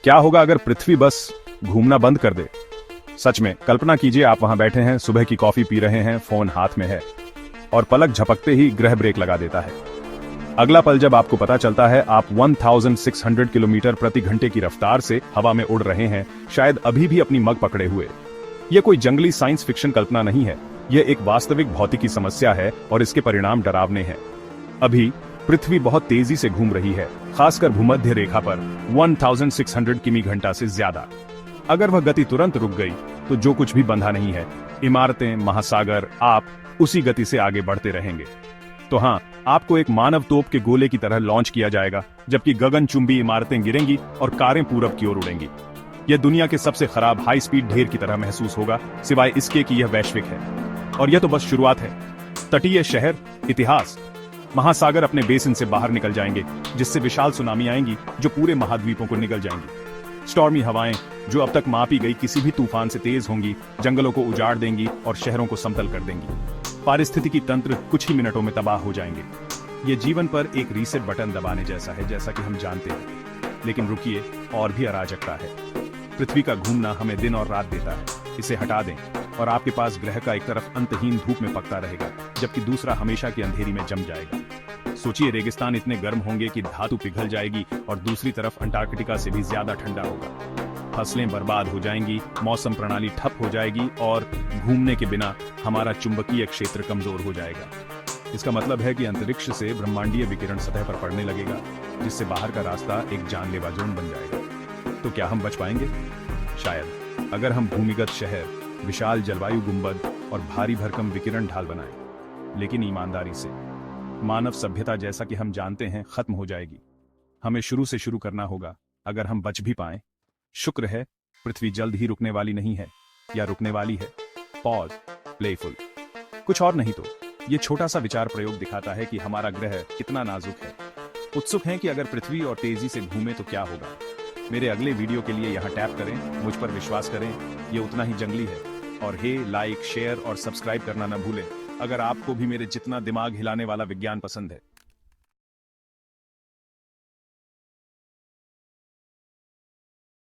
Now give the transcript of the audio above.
क्या होगा अगर पृथ्वी बस घूमना बंद कर दे? सच में कल्पना कीजिए, आप वहां बैठे हैं, सुबह की कॉफी पी रहे हैं, फोन हाथ में है और पलक झपकते ही ग्रह ब्रेक लगा देता है। अगला पल जब आपको पता चलता है आप 1600 किलोमीटर प्रति घंटे की रफ्तार से हवा में उड़ रहे हैं, शायद अभी भी अपनी मग पकड़े हुए। यह कोई जंगली साइंस फिक्शन कल्पना नहीं है, यह एक वास्तविक भौतिकी समस्या है और इसके परिणाम डरावने हैं। अभी पृथ्वी बहुत तेजी से घूम रही है, खासकर भूमध्य रेखा पर 1600 किमी घंटा से ज्यादा। अगर वह गति तुरंत रुक गई तो जो कुछ भी बंधा नहीं है, इमारतें, महासागर, आप उसी गति से आगे बढ़ते रहेंगे। तो हाँ, आपको एक मानव तोप के गोले की तरह लॉन्च किया जाएगा, जबकि गगनचुंबी इमारतें गिरेंगी और कारें पूरब की ओर उड़ेंगी। यह दुनिया के सबसे खराब हाई स्पीड ढेर की तरह महसूस होगा, सिवाय इसके कि यह वैश्विक है। और यह तो बस शुरुआत है। तटीय शहर, इतिहास, महासागर अपने बेसिन से बाहर निकल जाएंगे, जिससे विशाल सुनामी आएंगी जो पूरे महाद्वीपों को निगल जाएंगी। स्टॉर्मी हवाएं जो अब तक मापी गई किसी भी तूफान से तेज होंगी, जंगलों को उजाड़ देंगी और शहरों को समतल कर देंगी। पारिस्थितिकी तंत्र कुछ ही मिनटों में तबाह हो जाएंगे। ये जीवन पर एक रीसेट बटन दबाने जैसा है, जैसा कि हम जानते हैं। लेकिन रुकिए, और भी अराजकता है। पृथ्वी का घूमना हमें दिन और रात देता है, इसे हटा दें और आपके पास ग्रह का एक तरफ अंतहीन धूप में पकता रहेगा, जबकि दूसरा हमेशा की अंधेरी में जम जाएगा। सोचिए, रेगिस्तान इतने गर्म होंगे कि धातु पिघल जाएगी और दूसरी तरफ अंटार्कटिका से भी ज्यादा ठंडा होगा। फसलें बर्बाद हो जाएंगी, मौसम प्रणाली ठप हो जाएगी और घूमने के बिना हमारा चुंबकीय क्षेत्र कमजोर हो जाएगा। इसका मतलब है कि अंतरिक्ष से ब्रह्मांडीय विकिरण सतह पर पड़ने लगेगा, जिससे बाहर का रास्ता एक जानलेवा जोन बन जाएगा। तो क्या हम बच पाएंगे? शायद, अगर हम भूमिगत शहर, विशाल जलवायु गुंबद और भारी भरकम विकिरण ढाल बनाएं। लेकिन ईमानदारी से, मानव सभ्यता जैसा कि हम जानते हैं खत्म हो जाएगी। हमें शुरू से शुरू करना होगा, अगर हम बच भी पाएं। शुक्र है पृथ्वी जल्द ही रुकने वाली नहीं है, या रुकने वाली है। Pause, playful. कुछ और नहीं तो ये छोटा सा विचार प्रयोग दिखाता है कि हमारा ग्रह कितना नाजुक है। उत्सुक हैं कि अगर पृथ्वी और तेजी से घूमे तो क्या होगा? मेरे अगले वीडियो के लिए यहाँ टैप करें, मुझ पर विश्वास करें, ये उतना ही जंगली है। और हे, लाइक, शेयर और सब्सक्राइब करना न भूलें, अगर आपको भी मेरे जितना दिमाग हिलाने वाला विज्ञान पसंद है।